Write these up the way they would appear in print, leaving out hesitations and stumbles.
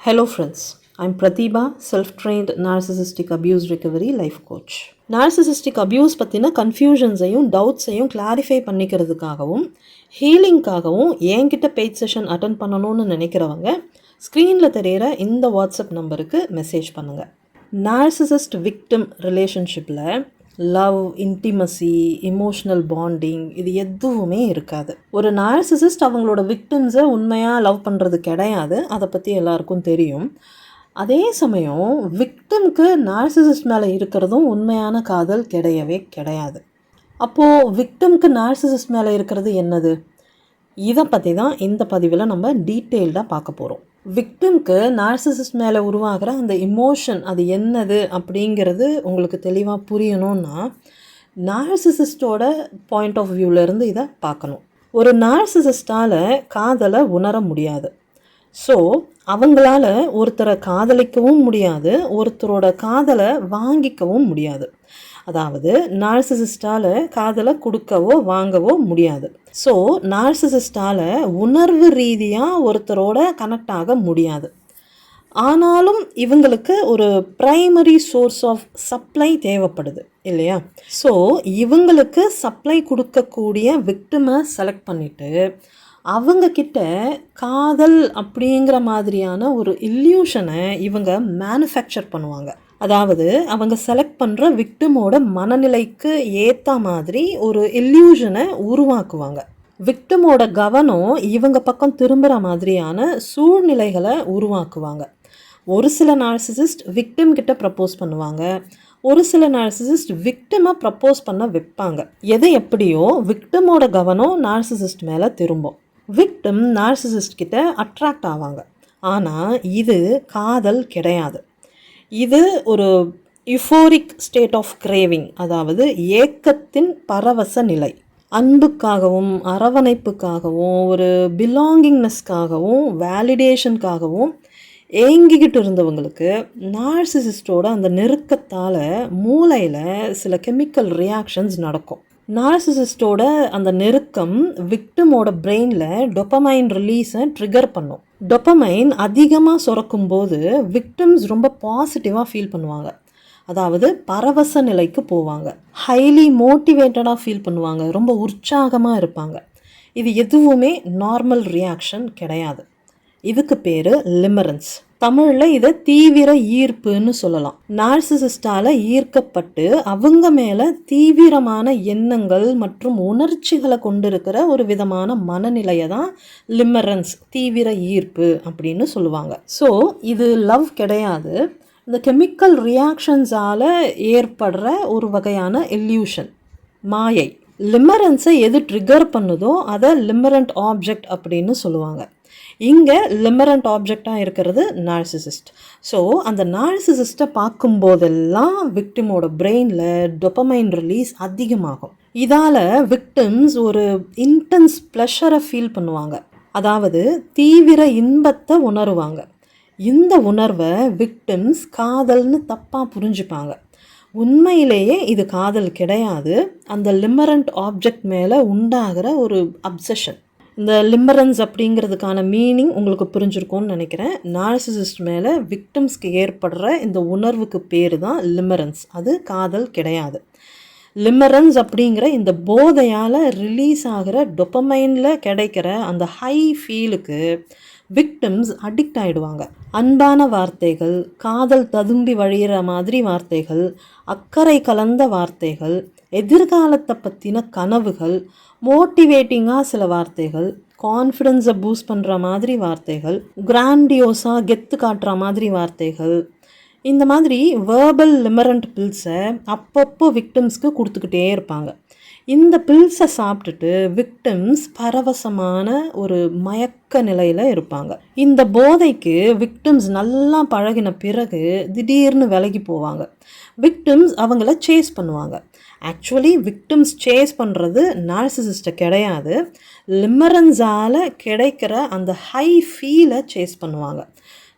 Hello friends, I'm Pratibha, self-trained narcissistic abuse recovery life coach. Narcissistic abuse பற்றின கன்ஃபியூஷன்ஸையும் டவுட்ஸையும் clarify பண்ணிக்கிறதுக்காகவும் ஹீலிங்காகவும் என்கிட்ட paid session attend பண்ணணும்னு நினைக்கிறவங்க ஸ்க்ரீனில் தெரிகிற இந்த வாட்ஸ்அப் நம்பருக்கு மெசேஜ் பண்ணுங்கள். நார்சிசிஸ்ட் விக்டிம் ரிலேஷன்ஷிப்பில் லவ், இன்டிமசி, இமோஷ்னல் பாண்டிங் இது எதுவுமே இருக்காது. ஒரு நார்சிசிஸ்ட் அவங்களோட விக்டிம்ஸை உண்மையாக லவ் பண்ணுறது கிடையாது. அதை பற்றி எல்லாருக்கும் தெரியும். அதே சமயம் விக்டிம்க்கு நார்சிசிஸ்ட் மேலே இருக்கிறதும் உண்மையான காதல் கிடையவே கிடையாது. அப்போது விக்டிம்க்கு நார்சிசிஸ்ட் மேலே இருக்கிறது என்னது? இதை பற்றி தான் இந்த பதிவில் நம்ம டீட்டெயில்டாக பார்க்க போகிறோம். விக்டிம்க்கு நார்சிசிஸ்ட் மேலே உருவாகிற அந்த இமோஷன் அது என்னது அப்படிங்கிறது உங்களுக்கு தெளிவாக புரியணும்னா நார்சிசிஸ்டோட பாயிண்ட் ஆஃப் வியூவிலேருந்து இதை பார்க்கணும். ஒரு நார்சிசிஸ்டால் காதலை உணர முடியாது. ஸோ அவங்களால ஒருத்தரை காதலிக்கவும் முடியாது, ஒருத்தரோட காதலை வாங்கிக்கவும் முடியாது. அதாவது நார்சிசிஸ்டால் காதலை கொடுக்கவோ வாங்கவோ முடியாது. ஸோ நார்சிசிஸ்டால் உணர்வு ரீதியாக ஒருத்தரோட கனெக்ட் ஆக முடியாது. ஆனாலும் இவங்களுக்கு ஒரு ப்ரைமரி சோர்ஸ் ஆஃப் சப்ளை தேவைப்படுது இல்லையா? ஸோ இவங்களுக்கு சப்ளை கொடுக்கக்கூடிய விக்டிமை செலக்ட் பண்ணிவிட்டு அவங்கக்கிட்ட காதல் அப்படிங்கிற மாதிரியான ஒரு இல்யூஷனை இவங்க மேனுஃபேக்சர் பண்ணுவாங்க. அதாவது அவங்க செலக்ட் பண்ணுற விக்டிமோட மனநிலைக்கு ஏற்ற மாதிரி ஒரு இல்யூஷனை உருவாக்குவாங்க. விக்டிமோட கவனம் இவங்க பக்கம் திரும்புகிற மாதிரியான சூழ்நிலைகளை உருவாக்குவாங்க. ஒரு சில நார்சிசிஸ்ட் விக்டிம் கிட்ட ப்ரப்போஸ் பண்ணுவாங்க, ஒரு சில நார்சிசிஸ்ட் விக்டிமை ப்ரப்போஸ் பண்ண வைப்பாங்க. எது எப்படியோ விக்டிமோட கவனம் நார்சிசிஸ்ட் மேலே திரும்பும். விக்டிம் நார்சிசிஸ்ட் கிட்ட அட்ராக்ட் ஆவாங்க. ஆனால் இது காதல் கிடையாது. இது ஒரு யுஃபோரிக் ஸ்டேட் ஆஃப் கிரேவிங், அதாவது ஏக்கத்தின் பரவச நிலை. அன்புக்காகவும் அரவணைப்புக்காகவும் ஒரு பிலாங்கிங்னஸ்க்காகவும் வேலிடேஷனுக்காகவும் ஏங்கிக்கிட்டு இருந்தவங்களுக்கு நார்சிசிஸ்டோட அந்த நெருக்கத்தால் மூளையில் சில கெமிக்கல் ரியாக்ஷன்ஸ் நடக்கும். நார்சிசிஸ்டோட அந்த நெருக்கம் விக்டிமோட பிரெயினில் டொப்பமைன் ரிலீஸை ட்ரிகர் பண்ணும். டொப்பமைன் அதிகமாக சுரக்கும் போது விக்டிம்ஸ் ரொம்ப பாசிட்டிவாக ஃபீல் பண்ணுவாங்க. அதாவது பரவச நிலைக்கு போவாங்க, ஹைலி மோட்டிவேட்டடாக ஃபீல் பண்ணுவாங்க, ரொம்ப உற்சாகமாக இருப்பாங்க. இது எதுவுமே நார்மல் ரியாக்ஷன் கிடையாது. இதுக்கு பேர் லிமரன்ஸ். தமிழில் இதை தீவிர ஈர்ப்புன்னு சொல்லலாம். நார்சிசிஸ்டால் ஈர்க்கப்பட்டு அவங்க மேலே தீவிரமான எண்ணங்கள் மற்றும் உணர்ச்சிகளை கொண்டிருக்கிற ஒரு விதமான மனநிலையை தான் லிமரன்ஸ், தீவிர ஈர்ப்பு அப்படின்னு சொல்லுவாங்க. ஸோ இது லவ் கிடையாது. இந்த கெமிக்கல் ரியாக்ஷன்ஸால் ஏற்படுற ஒரு வகையான இல்யூஷன், மாயை. லிமரன்ஸை எது ட்ரிகர் பண்ணுதோ அதை லிமரண்ட் ஆப்ஜெக்ட் அப்படின்னு சொல்லுவாங்க. இங்கே லிமரண்ட் ஆப்ஜெக்டாக இருக்கிறது நார்சிசிஸ்ட். ஸோ அந்த நார்சிசிஸ்ட்டை பார்க்கும்போதெல்லாம் விக்டிமோட பிரெயினில் டொப்பமைன் ரிலீஸ் அதிகமாகும். இதால் விக்டிம்ஸ் ஒரு இன்டென்ஸ் ப்ளஷரை ஃபீல் பண்ணுவாங்க, அதாவது தீவிர இன்பத்தை உணருவாங்க. இந்த உணர்வை விக்டிம்ஸ் காதல்னு தப்பாக புரிஞ்சுப்பாங்க. உண்மையிலேயே இது காதல் கிடையாது, அந்த லிமரண்ட் ஆப்ஜெக்ட் மேலே உண்டாகிற ஒரு அப்சஷன். இந்த லிமரன்ஸ் அப்படிங்கிறதுக்கான மீனிங் உங்களுக்கு புரிஞ்சிருக்கும்னு நினைக்கிறேன். நார்சிசிஸ்ட் மேலே விக்டிம்ஸ்க்கு ஏற்படுற இந்த உணர்வுக்கு பேர் தான் லிமரன்ஸ், அது காதல் கிடையாது. லிமரன்ஸ் அப்படிங்கிற இந்த போதையால் ரிலீஸ் ஆகிற டொப்பமைனில் கிடைக்கிற அந்த ஹை ஃபீலுக்கு விக்டிம்ஸ் அடிக்ட் ஆகிடுவாங்க. அன்பான வார்த்தைகள், காதல் ததும்பி வழிகிற மாதிரி வார்த்தைகள், அக்கறை கலந்த வார்த்தைகள், எதிர்காலத்தை பற்றின கனவுகள், மோட்டிவேட்டிங்காக சில வார்த்தைகள், கான்ஃபிடென்ஸை பூஸ்ட் பண்ணுற மாதிரி வார்த்தைகள், கிராண்டியோஸாக கெத்து காட்டுற மாதிரி வார்த்தைகள், இந்த மாதிரி வேர்பல் லிமரண்ட் பில்ஸை அப்பப்போ விக்டிம்ஸ்க்கு கொடுத்துக்கிட்டே இருப்பாங்க. இந்த பில்ஸை சாப்பிட்டுட்டு விக்டிம்ஸ் பரவசமான ஒரு மயக்க நிலையில் இருப்பாங்க. இந்த போதைக்கு விக்டிம்ஸ் நல்லா பழகின பிறகு திடீர்னு விலகி போவாங்க. விக்டிம்ஸ் அவங்கள சேஸ் பண்ணுவாங்க. ஆக்சுவலி விக்டிம்ஸ் சேஸ் பண்ணுறது நார்சிசிஸ்ட்டை கிடையாது, லிமரன்ஸால் கிடைக்கிற அந்த ஹை ஃபீலை சேஸ் பண்ணுவாங்க.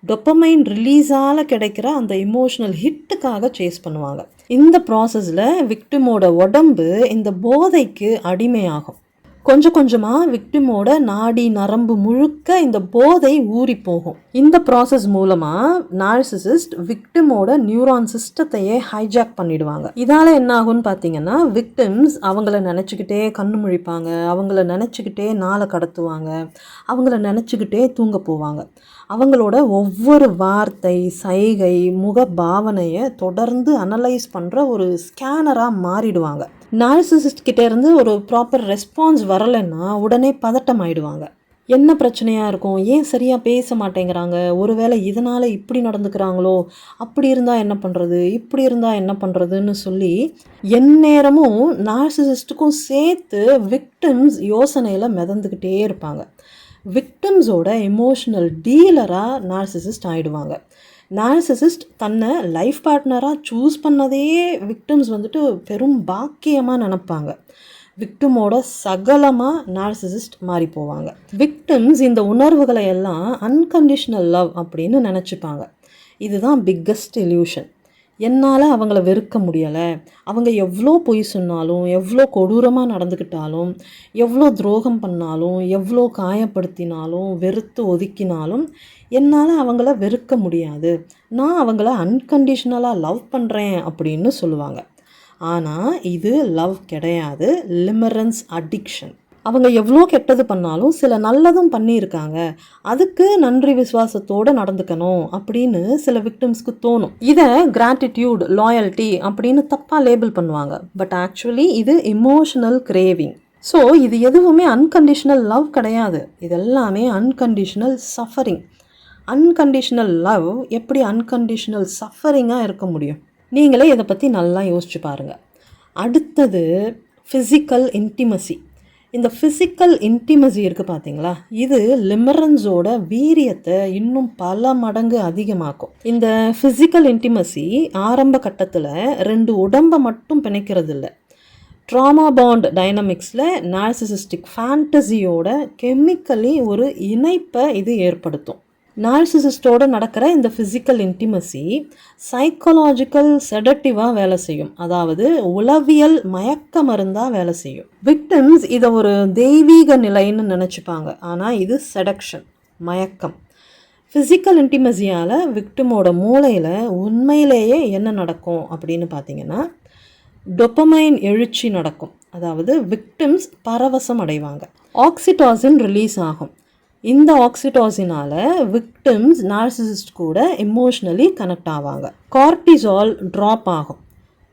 டொப்பமைன் ரிலீஸால் கிடைக்கிற அந்த இமோஷனல் ஹிட்டுக்காக சேஸ் பண்ணுவாங்க. இந்த ப்ராசஸில் விக்டிமோட உடம்பு இந்த போதைக்கு அடிமையாகும். கொஞ்சம் கொஞ்சமாக விக்டிமோட நாடி நரம்பு முழுக்க இந்த போதை ஊறி போகும். இந்த ப்ராசஸ் மூலமாக நார்சிசிஸ்ட் விக்டிமோட நியூரான் சிஸ்டத்தையே ஹைஜாக் பண்ணிடுவாங்க. இதால் என்ன ஆகும்னு பார்த்தீங்கன்னா, விக்டிம்ஸ் அவங்கள நினச்சிக்கிட்டே கண்ணு முழிப்பாங்க, அவங்கள நினச்சிக்கிட்டே நாளை கடத்துவாங்க, அவங்கள நினச்சிக்கிட்டே தூங்க போவாங்க. அவங்களோட ஒவ்வொரு வார்த்தை, சைகை, முக பாவனையை தொடர்ந்து அனலைஸ் பண்ணுற ஒரு ஸ்கேனராக மாறிடுவாங்க. நார்சிசிஸ்ட் கிட்டே இருந்து ஒரு ப்ராப்பர் ரெஸ்பான்ஸ் வரலைன்னா உடனே பதட்டம் ஆயிடுவாங்க. என்ன பிரச்சனையாக இருக்கும், ஏன் சரியாக பேச மாட்டேங்கிறாங்க, ஒருவேளை இதனால் இப்படி நடந்துக்கிறாங்களோ, அப்படி இருந்தால் என்ன பண்ணுறது, இப்படி இருந்தால் என்ன பண்ணுறதுன்னு சொல்லி எந்நேரமும் நார்சிசிஸ்ட்டுக்கும் சேர்த்து விக்டிம்ஸ் யோசனையில் மிதந்துக்கிட்டே இருப்பாங்க. விக்டிம்ஸோட எமோஷ்னல் டீலராக நார்சிசிஸ்ட் ஆகிடுவாங்க. நார்சிசிஸ்ட் தன்னை லைஃப் பார்ட்னராக சூஸ் பண்ணதே விக்டிம்ஸ் வந்துட்டு பெரும் பாக்கியமாக நினப்பாங்க. விக்டிமோட சகலமாக நார்சிசிஸ்ட் மாறி போவாங்க. விக்டிம்ஸ் இந்த உணர்வுகளை எல்லாம் அன்கண்டிஷ்னல் லவ் அப்படின்னு நினச்சிப்பாங்க. இதுதான் பிக்கஸ்ட் இல்யூஷன். என்னால் அவங்கள வெறுக்க முடியலை, அவங்க எவ்வளோ பொய் சொன்னாலும், எவ்வளோ கொடூரமாக நடந்துக்கிட்டாலும், எவ்வளோ துரோகம் பண்ணாலும், எவ்வளோ காயப்படுத்தினாலும், வெறுத்து ஒதுக்கினாலும் என்னால் அவங்கள வெறுக்க முடியாது, நான் அவங்கள அன்கண்டிஷ்னலாக லவ் பண்ணுறேன் அப்படின்னு சொல்லுவாங்க. ஆனால் இது லவ் கிடையாது, லிமரன்ஸ் அடிக்ஷன். அவங்க எவ்வளோ கெட்டது பண்ணாலும் சில நல்லதும் பண்ணியிருக்காங்க, அதுக்கு நன்றி விசுவாசத்தோடு நடந்துக்கணும் அப்படின்னு சில விக்டிம்ஸ்க்கு தோணும். இதை கிராட்டிடியூட், லாயல்ட்டி அப்படின்னு தப்பாக லேபிள் பண்ணுவாங்க. பட் ஆக்சுவலி இது இமோஷனல் கிரேவிங். ஸோ இது எதுவுமே அன்கண்டிஷ்னல் லவ் கிடையாது, இது எல்லாமே அன்கண்டிஷ்னல் சஃபரிங். அன்கண்டிஷ்னல் லவ் எப்படி அன்கண்டிஷ்னல் சஃபரிங்காக இருக்க முடியும்? நீங்களே இதை பற்றி நல்லா யோசிச்சு பாருங்கள். அடுத்தது ஃபிசிக்கல் இன்டிமசி. இந்த ஃபிசிக்கல் இன்டிமசி இருக்குது பார்த்தீங்களா, இது லிமரன்ஸோட வீரியத்தை இன்னும் பல மடங்கு அதிகமாக்கும். இந்த ஃபிசிக்கல் இன்டிமசி ஆரம்ப கட்டத்தில் ரெண்டு உடம்பை மட்டும் பிணைக்கிறது இல்லை. ட்ராமா பாண்ட் டைனமிக்ஸில் நார்சிசிஸ்டிக் ஃபேண்டசியோட கெமிக்கலி ஒரு இணைப்பை இது ஏற்படுத்தும். நார்சிசிஸ்டோடு நடக்கிற இந்த ஃபிசிக்கல் இன்டிமசி சைக்கலாஜிக்கல் செடட்டிவாக வேலை செய்யும், அதாவது உளவியல் மயக்க மருந்தாக வேலை செய்யும். விக்டிம்ஸ் இதை ஒரு தெய்வீக நிலைன்னு நினச்சிப்பாங்க, ஆனால் இது செடக்ஷன், மயக்கம். ஃபிசிக்கல் இன்டிமசியால் விக்டிமோட மூளையில் உண்மையிலேயே என்ன நடக்கும் அப்படின்னு பார்த்தீங்கன்னா, டொப்பமைன் எழுச்சி நடக்கும், அதாவது விக்டிம்ஸ் பரவசம் அடைவாங்க. ஆக்சிடாசின் ரிலீஸ் ஆகும். இந்த ஆக்சிடாசினால் விக்டிம்ஸ் நார்சிசிஸ்ட் கூட எமோஷ்னலி கனெக்ட் ஆவாங்க. கார்டிசால் ட்ராப் ஆகும்.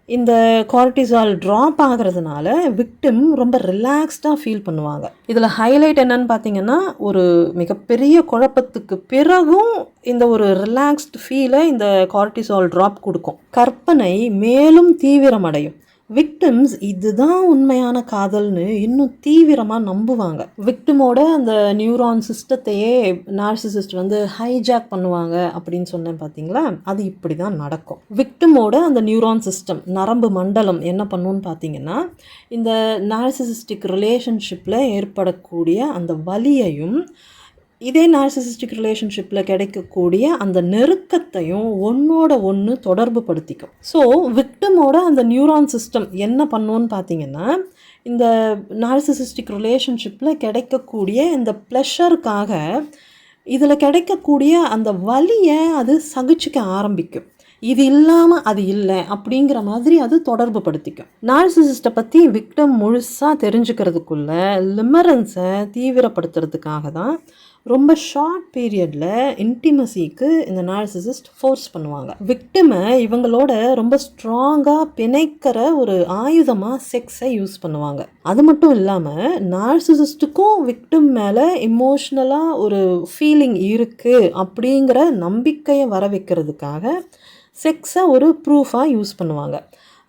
இந்த கார்டிசால் ட்ராப் ஆகிறதுனால விக்டிம் ரொம்ப ரிலாக்ஸ்டாக ஃபீல் பண்ணுவாங்க. இதில் ஹைலைட் என்னன்னு பார்த்தீங்கன்னா, ஒரு மிகப்பெரிய குழப்பத்துக்கு பிறகும் இந்த ஒரு ரிலாக்ஸ்டு ஃபீலை இந்த கார்டிசால் ட்ராப் கொடுக்கும். கற்பனை மேலும் தீவிரமடையும். விக்டிம்ஸ் இதுதான் உண்மையான காதல்னு இன்னும் தீவிரமாக நம்புவாங்க. விக்டிமோட அந்த நியூரான் சிஸ்டத்தையே நார்சிசிஸ்ட் ஹைஜாக் பண்ணுவாங்க அப்படின்னு சொன்னேன் பார்த்தீங்களா, அது இப்படி தான் நடக்கும். விக்டிமோட அந்த நியூரான் சிஸ்டம், நரம்பு மண்டலம் என்ன பண்ணுன்னு பார்த்தீங்கன்னா, இந்த நார்சிசிஸ்டிக் ரிலேஷன்ஷிப்பில் ஏற்படக்கூடிய அந்த வலியையும் இதே நார்சிசிஸ்டிக் ரிலேஷன்ஷிப்பில் கிடைக்கக்கூடிய அந்த நெருக்கத்தையும் ஒன்றோட ஒன்று தொடர்பு படுத்திக்கும். ஸோ விக்டிமோட அந்த நியூரான் சிஸ்டம் என்ன பண்ணுன்னு பார்த்தீங்கன்னா, இந்த நார்சிசிஸ்டிக் ரிலேஷன்ஷிப்பில் கிடைக்கக்கூடிய இந்த ப்ளஷருக்காக இதில் கிடைக்கக்கூடிய அந்த வலியை அது சகிச்சுக்க ஆரம்பிக்கும். இது இல்லாமல் அது இல்லை அப்படிங்கிற மாதிரி அது தொடர்பு படுத்திக்கும். நார்சிசிஸ்ட்டை பற்றி விக்டிம் முழுசாக தெரிஞ்சுக்கிறதுக்குள்ள லிமரன்ஸை தீவிரப்படுத்துறதுக்காக தான் ரொம்ப ஷார்ட் பீரியடில் இன்டிமசிக்கு இந்த நார்சிசிஸ்ட் ஃபோர்ஸ் பண்ணுவாங்க. விக்டிமை இவங்களோட ரொம்ப ஸ்ட்ராங்காக பிணைக்கிற ஒரு ஆயுதமாக செக்ஸை யூஸ் பண்ணுவாங்க. அது மட்டும் இல்லாமல் நார்சிசிஸ்ட்டுக்கும் விக்டிம் மேலே இமோஷ்னலாக ஒரு ஃபீலிங் இருக்குது அப்படிங்கிற நம்பிக்கையை வர வைக்கிறதுக்காக செக்ஸை ஒரு ப்ரூஃபாக யூஸ் பண்ணுவாங்க.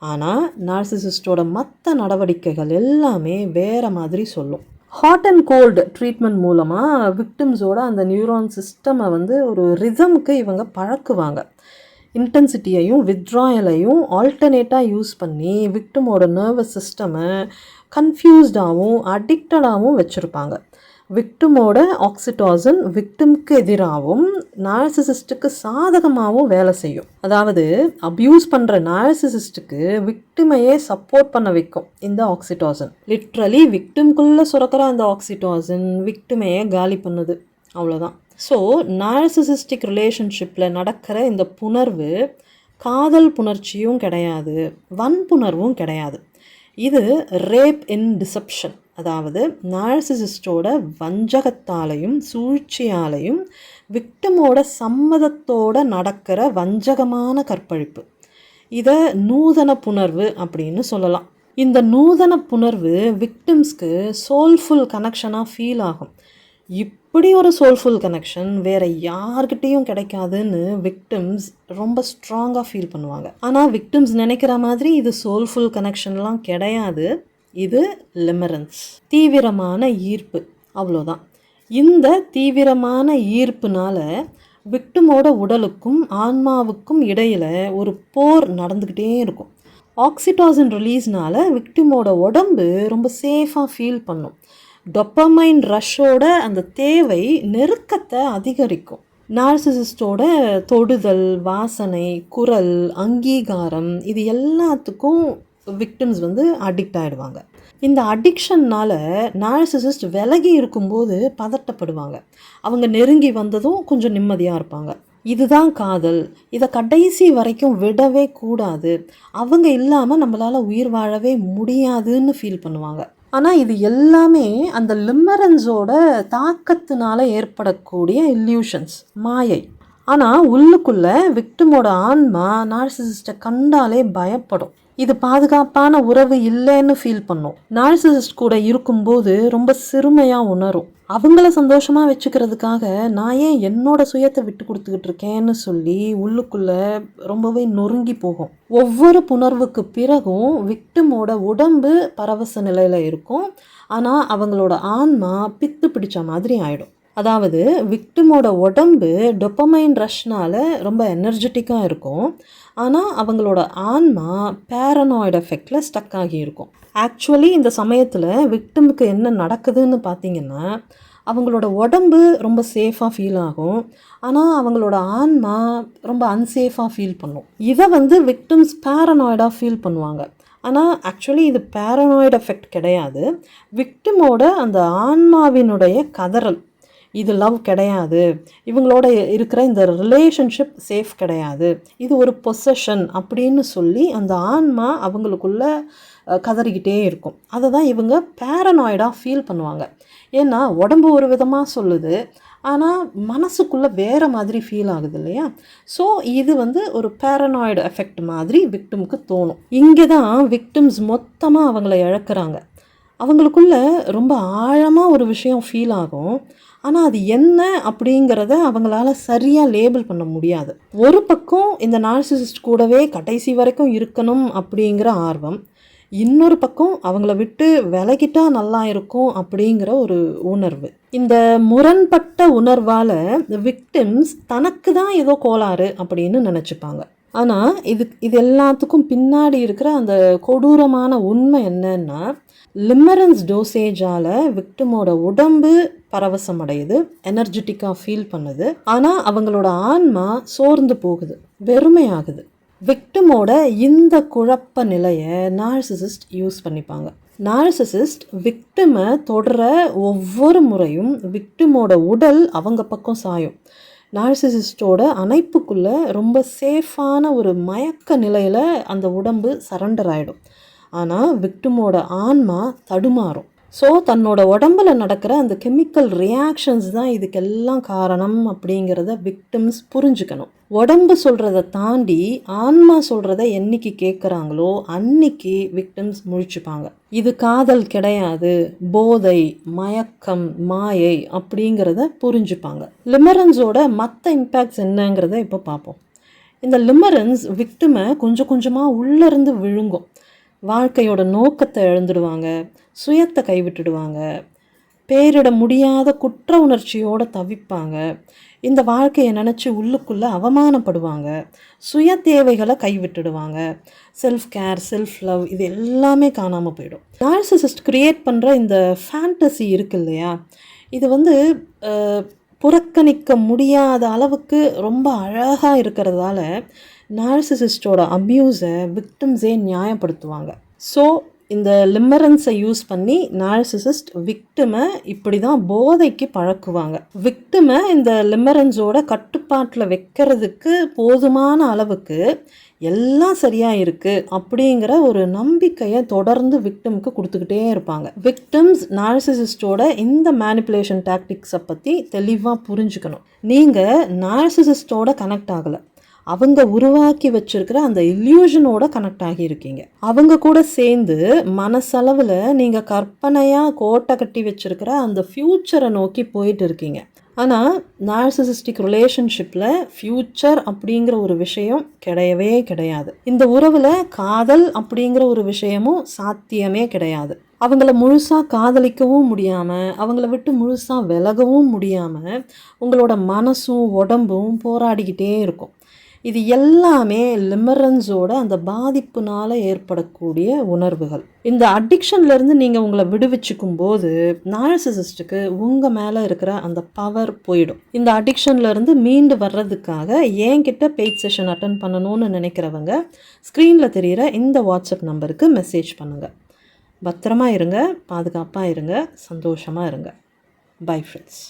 ஆனால் நார்சிசிஸ்டோட மற்ற நடவடிக்கைகள் எல்லாமே வேறு மாதிரி சொல்லும். ஹாட் அண்ட் கோல்டு ட்ரீட்மெண்ட் மூலமாக விக்டிம்ஸோட அந்த நியூரான் சிஸ்டமை ஒரு ரிதம்க்கு இவங்க பழக்குவாங்க. இன்டென்சிட்டியையும் வித்ட்ராயலையும் ஆல்டர்னேட்டாக யூஸ் பண்ணி விக்டிமோட நர்வஸ் சிஸ்டமை கன்ஃபியூஸ்டாகவும் அடிக்டடாகவும் வச்சுருப்பாங்க. விக்டிமோட ஆக்சிடாசின் விக்டிம்க்கு எதிராகவும் நார்சிசிஸ்டுக்கு சாதகமாகவும் வேலை செய்யும். அதாவது அப்யூஸ் பண்ணுற நார்சிசிஸ்டுக்கு விக்டிமையே சப்போர்ட் பண்ண வைக்கும் இந்த ஆக்சிடாசின். லிட்ரலி விக்டிம்குள்ளே சுரக்கிற அந்த ஆக்சிடாசின் விக்டிமையே காலி பண்ணுது, அவ்வளோதான். ஸோ நார்சிசிஸ்டிக் ரிலேஷன்ஷிப்பில் நடக்கிற இந்த புணர்வு காதல் புணர்ச்சியும் கிடையாது, வன்புணர்வும் கிடையாது. இது ரேப் இன் டிசெப்ஷன். அதாவது நார்சிசிஸ்டோட வஞ்சகத்தாலையும் சூழ்ச்சியாலையும் விக்டிமோட சம்மதத்தோட நடக்கிற வஞ்சகமான கற்பழிப்பு. இதை நூதன புணர்வு அப்படின்னு சொல்லலாம். இந்த நூதன புணர்வு விக்டிம்ஸ்க்கு சோல்ஃபுல் கனெக்ஷனாக ஃபீல் ஆகும். இப்படி ஒரு சோல்ஃபுல் கனெக்ஷன் வேறு யார்கிட்டையும் கிடைக்காதுன்னு விக்டிம்ஸ் ரொம்ப ஸ்ட்ராங்காக ஃபீல் பண்ணுவாங்க. ஆனால் விக்டிம்ஸ் நினைக்கிற மாதிரி இது சோல்ஃபுல் கனெக்ஷன்லாம் கிடையாது. இது லிமரன்ஸ், தீவிரமான ஈர்ப்பு, அவ்வளோதான். இந்த தீவிரமான ஈர்ப்புனால விக்டிமோட உடலுக்கும் ஆன்மாவுக்கும் இடையில் ஒரு போர் நடந்துக்கிட்டே இருக்கும். ஆக்சிடாசின் ரிலீஸ்னால விக்டிமோட உடம்பு ரொம்ப சேஃபாக ஃபீல் பண்ணும். டொப்பமைன் ரஷ்ஷோட அந்த தேவை நெருக்கத்தை அதிகரிக்கும். நார்சிசிஸ்டோட தொடுதல், வாசனை, குரல், அங்கீகாரம் இது எல்லாத்துக்கும் விக்டிம்ஸ் அடிக்ட் ஆகிடுவாங்க. இந்த அடிக்ஷன்னால் நார்சிசிஸ்ட் விலகி இருக்கும்போது பதட்டப்படுவாங்க. அவங்க நெருங்கி வந்ததும் கொஞ்சம் நிம்மதியாக இருப்பாங்க. இதுதான் காதல், இதை கடைசி வரைக்கும் விடவே கூடாது, அவங்க இல்லாமல் நம்மளால் உயிர் வாழவே முடியாதுன்னு ஃபீல் பண்ணுவாங்க. ஆனால் இது எல்லாமே அந்த லிமரன்ஸோட தாக்கத்தினால ஏற்படக்கூடிய இல்யூஷன்ஸ், மாயை. ஆனால் உள்ளுக்குள்ளே விக்டிமோட ஆன்மா நார்சிசிஸ்ட்டை கண்டாலே பயப்படும். இது பாதுகாப்பான உறவு இல்லைன்னு ஃபீல் பண்ணும். நார்சிசிஸ்ட் கூட இருக்கும்போது ரொம்ப சிறுமையாக உணரும். அவங்கள சந்தோஷமாக வச்சுக்கிறதுக்காக நான் ஏன் என்னோட சுயத்தை விட்டு கொடுத்துக்கிட்டு இருக்கேன்னு சொல்லி உள்ளுக்குள்ளே ரொம்பவே நொறுங்கி போகும். ஒவ்வொரு புணர்வுக்கு பிறகும் விக்டிமோட உடம்பு பரவச நிலையில் இருக்கும். ஆனால் அவங்களோட ஆன்மா பித்து பிடிச்ச மாதிரி ஆகிடும். அதாவது விக்டிமோட உடம்பு டொப்பமைன் ரஷ்னால் ரொம்ப எனர்ஜெட்டிக்காக இருக்கும். ஆனால் அவங்களோட ஆன்மா பேரனாய்டு எஃபெக்டில் ஸ்டக் ஆகியிருக்கும். ஆக்சுவலி இந்த சமயத்தில் விக்டிமுக்கு என்ன நடக்குதுன்னு பார்த்தீங்கன்னா, அவங்களோட உடம்பு ரொம்ப சேஃபாக ஃபீல் ஆகும். ஆனால் அவங்களோட ஆன்மா ரொம்ப அன்சேஃபாக ஃபீல் பண்ணும். இதை விக்டிம்ஸ் பேரனாய்டாக ஃபீல் பண்ணுவாங்க. ஆனால் ஆக்சுவலி இது பேரனாய்டு எஃபெக்ட் கிடையாது. விக்டிமோட அந்த ஆன்மாவினுடைய கதறல், இது லவ் கிடையாது, இவங்களோட இருக்கிற இந்த ரிலேஷன்ஷிப் சேஃப் கிடையாது, இது ஒரு பொசஷன் அப்படின்னு சொல்லி அந்த ஆன்மா அவங்களுக்குள்ள கதறிக்கிட்டே இருக்கும். அதை தான் இவங்க பேரனாய்டாக ஃபீல் பண்ணுவாங்க. ஏன்னா உடம்பு ஒரு விதமாக சொல்லுது, ஆனால் மனசுக்குள்ளே வேறு மாதிரி ஃபீல் ஆகுது இல்லையா? ஸோ இது ஒரு பேரனாய்டு எஃபெக்ட் மாதிரி விக்டிமுக்கு தோணும். இங்கே தான் விக்டிம்ஸ் மொத்தமாக அவங்கள இழக்கிறாங்க. அவங்களுக்குள்ள ரொம்ப ஆழமாக ஒரு விஷயம் ஃபீல் ஆகும். ஆனால் அது என்ன அப்படிங்கிறத அவங்களால சரியாக லேபிள் பண்ண முடியாது. ஒரு பக்கம் இந்த நார்சிசிஸ்ட் கூடவே கடைசி வரைக்கும் இருக்கணும் அப்படிங்கிற ஆர்வம், இன்னொரு பக்கம் அவங்கள விட்டு விலகிட்டா நல்லா இருக்கும் அப்படிங்கிற ஒரு உணர்வு. இந்த முரண்பட்ட உணர்வால் விக்டிம்ஸ் தனக்கு தான் ஏதோ கோளாறு அப்படின்னு நினச்சிப்பாங்க. ஆனால் இது எல்லாத்துக்கும் பின்னாடி இருக்கிற அந்த கொடூரமான உண்மை என்னன்னா, லிமரன்ஸ் டோசேஜால் விக்டிமோட உடம்பு பரவசம் அடையுது, எனர்ஜெட்டிக்காக ஃபீல் பண்ணுது. ஆனால் அவங்களோட ஆன்மா சோர்ந்து போகுது, வெறுமையாகுது. விக்டிமோட இந்த குழப்ப நிலையை நார்சிசிஸ்ட் யூஸ் பண்ணிப்பாங்க. நார்சிசிஸ்ட் விக்டிமை தொடர ஒவ்வொரு முறையும் விக்டிமோட உடல் அவங்க பக்கம் சாயும். நார்சிசிஸ்டோட அணைப்புக்குள்ளே ரொம்ப சேஃபான ஒரு மயக்க நிலையில் அந்த உடம்பு சரண்டர் ஆகிடும். ஆனால் விக்டிமோட ஆன்மா தடுமாறும். ஸோ தன்னோட உடம்புல நடக்கிற அந்த கெமிக்கல் ரியாக்ஷன்ஸ் தான் இதுக்கெல்லாம் காரணம் அப்படிங்கிறத விக்டிம்ஸ் புரிஞ்சுக்கணும். உடம்பு சொல்கிறத தாண்டி ஆன்மா சொல்கிறத என்னைக்கு கேட்குறாங்களோ அன்னைக்கு விக்டிம்ஸ் முழிச்சுப்பாங்க. இது காதல் கிடையாது, போதை, மயக்கம், மாயை அப்படிங்கிறத புரிஞ்சுப்பாங்க. லிமரன்ஸோட மற்ற இம்பேக்ட்ஸ் என்னங்கிறத இப்போ பார்ப்போம். இந்த லிமரன்ஸ் விக்டிமை கொஞ்சம் கொஞ்சமாக உள்ளேருந்து விழுங்கும். வாழ்க்கையோட நோக்கத்தை இழந்துடுவாங்க, சுயத்தை கைவிட்டுடுவாங்க, பேரிட முடியாத குற்ற உணர்ச்சியோடு தவிப்பாங்க, இந்த வாழ்க்கையை நினச்சி உள்ளுக்குள்ளே அவமானப்படுவாங்க, சுய தேவைகளை கைவிட்டுடுவாங்க, செல்ஃப் கேர், செல்ஃப் லவ் இது எல்லாமே காணாமல் போயிடும். நார்சிசிஸ்ட் க்ரியேட் பண்ணுற இந்த ஃபேண்டசி இருக்கு இல்லையா, இது வந்து புறக்கணிக்க முடியாத அளவுக்கு ரொம்ப அழகாக இருக்கிறதால நார்சிசிஸ்டோட அப்யூஸை விக்டிம்ஸே நியாயப்படுத்துவாங்க. ஸோ இந்த லிமரன்ஸை யூஸ் பண்ணி நார்சிசிஸ்ட் விக்டிமை இப்படி தான் போதைக்கு பழக்குவாங்க. விக்டிமை இந்த லிமரன்ஸோட கட்டுப்பாட்டில் வைக்கிறதுக்கு போதுமான அளவுக்கு எல்லாம் சரியாக இருக்குது அப்படிங்கிற ஒரு நம்பிக்கையை தொடர்ந்து விக்டிமுக்கு கொடுத்துக்கிட்டே இருப்பாங்க. விக்டிம்ஸ் நார்சிசிஸ்டோட இந்த மேனிப்புலேஷன் டாக்டிக்ஸை பற்றி தெளிவாக புரிஞ்சுக்கணும். நீங்கள் நார்சிசிஸ்டோட கனெக்ட் ஆகலை, அவங்க உருவாக்கி வச்சிருக்கிற அந்த இல்யூஷனோட கனெக்ட் ஆகியிருக்கீங்க. அவங்க கூட சேர்ந்து மனசளவில் நீங்கள் கற்பனையாக கோட்டை கட்டி வச்சிருக்கிற அந்த ஃப்யூச்சரை நோக்கி போயிட்டு இருக்கீங்க. ஆனால் நார்சிசிஸ்டிக் ரிலேஷன்ஷிப்பில் ஃப்யூச்சர் அப்படிங்கிற ஒரு விஷயம் கிடையவே கிடையாது. இந்த உறவில் காதல் அப்படிங்கிற ஒரு விஷயமும் சாத்தியமே கிடையாது. அவங்கள முழுசாக காதலிக்கவும் முடியாமல், அவங்கள விட்டு முழுசாக விலகவும் முடியாமல் உங்களோட மனசும் உடம்பும் போராடிக்கிட்டே இருக்கும். இது எல்லாமே லிமரன்ஸோட அந்த பாதிப்புனால் ஏற்படக்கூடிய உணர்வுகள். இந்த அடிக்ஷன்லேருந்து நீங்கள் உங்களை விடுவிச்சுக்கும் போது நார்சிசிஸ்டுக்கு உங்கள் மேலே இருக்கிற அந்த பவர் போயிடும். இந்த அடிக்ஷன்லேருந்து மீண்டு வர்றதுக்காக என்கிட்ட பெய்ட் செஷன் அட்டன் பண்ணணும்னு நினைக்கிறவங்க ஸ்க்ரீனில் தெரிகிற இந்த வாட்ஸ்அப் நம்பருக்கு மெசேஜ் பண்ணுங்கள். பத்திரமா இருங்க, பாதுகாப்பாக இருங்க, சந்தோஷமாக இருங்க. Bye friends.